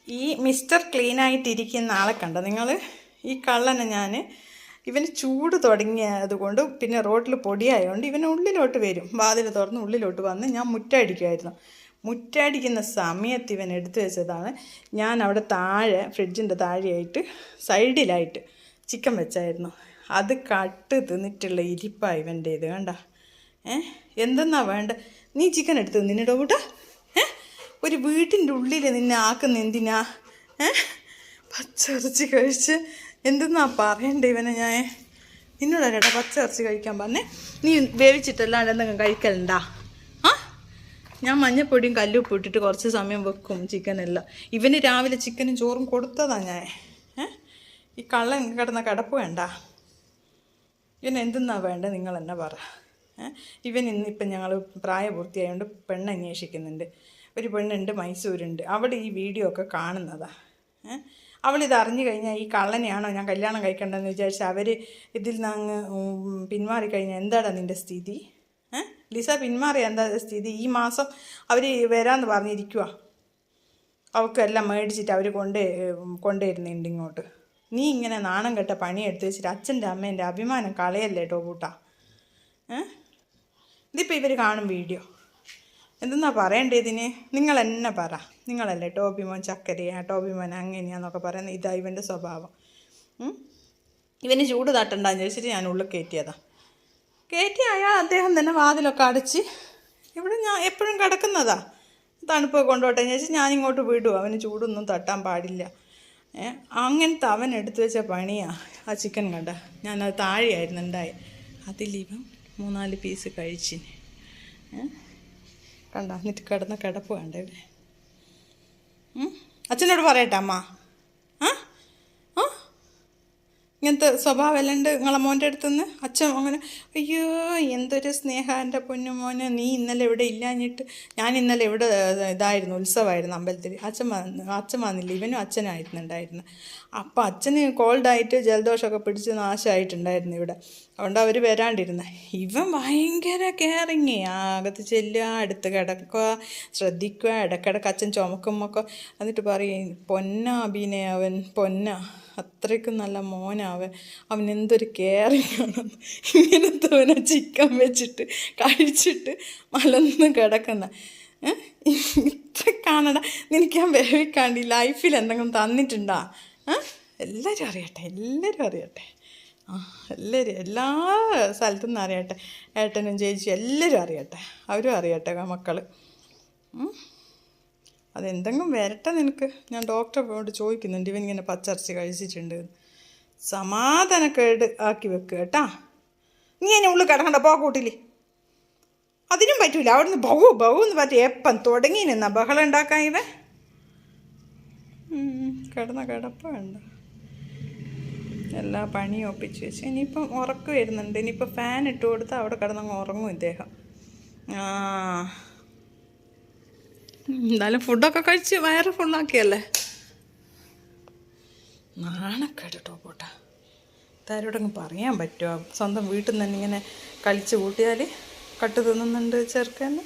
ഈ മിസ്റ്റർ ക്ലീനായിട്ടിരിക്കുന്ന ആളെ കണ്ടോ നിങ്ങൾ? ഈ കള്ളനെ ഇവന് ചൂട് തുടങ്ങിയതുകൊണ്ട് പിന്നെ റോട്ടിൽ പൊടിയായതുകൊണ്ട് ഇവന് ഉള്ളിലോട്ട് വരും. വാതിൽ തുറന്ന് ഉള്ളിലോട്ട് വന്ന് ഞാൻ മുറ്റടിക്കുമായിരുന്നു. മുറ്റടിക്കുന്ന സമയത്ത് ഇവൻ എടുത്തു വെച്ചതാണ്. ഞാൻ അവിടെ താഴെ ഫ്രിഡ്ജിൻ്റെ താഴെയായിട്ട് സൈഡിലായിട്ട് ചിക്കൻ വെച്ചായിരുന്നു. അത് കട്ട് തിന്നിട്ടുള്ള ഇരിപ്പാണ് ഇവൻ്റെ ഇത്. കണ്ട എന്തെന്നാ വേണ്ട? നീ ചിക്കൻ എടുത്ത് നിന്നിട കൂട്ടാ. ഒരു വീട്ടിൻ്റെ ഉള്ളിൽ നിന്നെ ആക്കുന്ന എന്തിനാ? പച്ചിറച്ചി കഴിച്ച് എന്തെന്നാ പറയണ്ടേ ഇവനെ? ഞാൻ നിന്നോടല്ലേട്ടാ പച്ചിറച്ചി കഴിക്കാൻ പറഞ്ഞേ. നീ വേവിച്ചിട്ടല്ലാണ്ട് എന്തെങ്കിലും കഴിക്കലുണ്ടാ? ഞാൻ മഞ്ഞപ്പൊടിയും കല്ലുപ്പ് ഇട്ടിട്ട് കുറച്ച് സമയം വെക്കും ചിക്കനെല്ലാം. ഇവന് രാവിലെ ചിക്കനും ചോറും കൊടുത്തതാ ഞാൻ. ഈ കള്ളൻ കിടന്ന കിടപ്പ് വേണ്ട. ഇവൻ എന്തെന്നാ വേണ്ട നിങ്ങൾ എന്നെ പറ. ഇവൻ ഇന്നിപ്പം ഞങ്ങൾ പ്രായപൂർത്തിയായതുകൊണ്ട് പെണ്ണ് അന്വേഷിക്കുന്നുണ്ട്. ഒരു പെണ്ണുണ്ട്, മൈസൂരുണ്ട്. അവിടെ ഈ വീഡിയോ ഒക്കെ കാണുന്നതാ. അവളിത് അറിഞ്ഞു കഴിഞ്ഞാൽ ഈ കള്ളനെയാണോ ഞാൻ കല്യാണം കഴിക്കേണ്ടതെന്ന് വിചാരിച്ചാൽ അവർ ഇതിൽ നിന്ന് അങ്ങ് പിന്മാറിക്കഴിഞ്ഞാൽ എന്താടാ നിൻ്റെ സ്ഥിതി? ലിസ പിന്മാറിയ എന്താ സ്ഥിതി? ഈ മാസം അവർ വരാമെന്ന് പറഞ്ഞിരിക്കുക. അവൾക്കെല്ലാം മേടിച്ചിട്ട് അവർ കൊണ്ടുവരുന്നുണ്ട് ഇങ്ങോട്ട്. നീ ഇങ്ങനെ നാണം കെട്ട പണിയെടുത്ത് വെച്ചിട്ട് അച്ഛൻ്റെ അമ്മേൻ്റെ അഭിമാനം കളയല്ലേ കേട്ടോ കൂട്ടാ. ഇതിപ്പോൾ ഇവർ കാണും വീഡിയോ. എന്തെന്നാ പറയണ്ടേ ഇതിന്? നിങ്ങൾ എന്നെ പറ. നിങ്ങളല്ലേ ടോബിമോൻ ചക്കരയാ, ടോബിമോൻ അങ്ങനെയാന്നൊക്കെ പറയുന്നത്. ഇതാ ഇവൻ്റെ സ്വഭാവം. ഇവന് ചൂട് തട്ടണ്ടെന്ന് ചോദിച്ചിട്ട് ഞാൻ ഉള്ളിൽ കയറ്റിയായാൽ അദ്ദേഹം തന്നെ വാതിലൊക്കെ അടച്ച് ഇവിടെ ഞാൻ എപ്പോഴും കിടക്കുന്നതാ. തണുപ്പ് കൊണ്ടോട്ടെ എന്ന് വെച്ചാൽ ഞാനിങ്ങോട്ട് വിടും. അവന് ചൂടൊന്നും തട്ടാൻ പാടില്ല. അങ്ങനത്തെ അവൻ എടുത്തു വെച്ച പണിയാണ് ആ ചിക്കൻ. കണ്ട ഞാനത് താഴെയായിരുന്നു ഉണ്ടായി. അതിലിവൻ 3-4 പീസ് കഴിച്ചിന്. കണ്ട എന്നിട്ട് കിടന്ന കിടപ്പ് വേണ്ട ഇവിടെ. അച്ഛനോട് പറയട്ടെ അമ്മ. ഇങ്ങനത്തെ സ്വഭാവം എല്ലാം ഉണ്ട് നിങ്ങളെ മോൻ്റെ അടുത്തുനിന്ന്. അച്ഛൻ അങ്ങനെ അയ്യോ എന്തൊരു സ്നേഹം എൻ്റെ പൊന്നുമോനെ. നീ ഇന്നലെ ഇവിടെ ഇല്ലാഞ്ഞിട്ട്. ഞാൻ ഇന്നലെ ഇവിടെ ഇതായിരുന്നു, ഉത്സവമായിരുന്നു അമ്പലത്തിൽ. അച്ഛൻ വന്നില്ല. ഇവനും അച്ഛനായിരുന്നുണ്ടായിരുന്നു. അപ്പം അച്ഛന് കോൾഡായിട്ട് ജലദോഷമൊക്കെ പിടിച്ച് നാശമായിട്ടുണ്ടായിരുന്നു ഇവിടെ. അതുകൊണ്ട് അവർ വരാണ്ടിരുന്നത്. ഇവൻ ഭയങ്കര കെയറിങ്. അകത്ത് ചെല്ലുക, അടുത്ത് കിടക്കുക, ശ്രദ്ധിക്കുക. ഇടയ്ക്കിടയ്ക്ക് അച്ഛൻ ചുമക്കുമ്പോൾ എന്നിട്ട് പറയും പൊന്ന അവൻ പൊന്ന, അത്രയ്ക്കും നല്ല മോനവൻ. അവൻ എന്തൊരു കെയറിങ് ആണെന്ന്. ഇങ്ങനത്തെ അവനെ ചിക്കൻ വെച്ചിട്ട് കഴിച്ചിട്ട് മലന്ന് കിടക്കുന്ന ഇത്ര കാണടാ. നിനക്ക് ഞാൻ വേവിക്കാണ്ട് ഈ ലൈഫിൽ എന്തെങ്കിലും തന്നിട്ടുണ്ടാ? എല്ലാവരും അറിയട്ടെ, എല്ലാവരും എല്ലാ സ്ഥലത്തു നിന്ന് അറിയട്ടെ. ഏട്ടനും ചേച്ചിയും എല്ലാവരും അറിയട്ടെ. അവരും അറിയട്ടെ മക്കൾ. അതെന്തെങ്കിലും വരട്ടെ നിനക്ക്. ഞാൻ ഡോക്ടറോട് ചോദിക്കുന്നുണ്ട് ഇവനിങ്ങനെ പച്ചിറച്ചി കഴിച്ചിട്ടുണ്ട്. സമാധാനക്കേട് ആക്കി വെക്കുക കേട്ടാ. നീ എന്നെ ഉള്ളിൽ കിടക്കണ്ട, പോ കൂട്ടിൽ. അതിനും പറ്റൂല. അവിടുന്ന് ബഹു എന്ന് പറ്റി എപ്പം തുടങ്ങി നിന്നാ ബഹളം ഉണ്ടാക്കാൻ ഇവൻ. കിടന്ന കിടപ്പ് വേണ്ട. എല്ലാ പണിയും ഒപ്പിച്ച് വെച്ച് ഇനിയിപ്പം ഉറക്കം വരുന്നുണ്ട്. ഇനിയിപ്പോൾ ഫാൻ ഇട്ട് കൊടുത്താൽ അവിടെ കിടന്നങ്ങ് ഉറങ്ങും ഇദ്ദേഹം. എന്തായാലും ഫുഡൊക്കെ കഴിച്ച് വയറ് ഫുള്ളാക്കിയല്ലേ. നാണക്കേട് കേട്ടോ പോട്ടാ. ഇതാരോടങ്ങ് പറയാൻ പറ്റുമോ? സ്വന്തം വീട്ടിൽ നിന്ന് തന്നെ ഇങ്ങനെ കളിച്ച് കൂട്ടിയാൽ കട്ട് തിന്നുന്നുണ്ട് ചെറുക്കന്.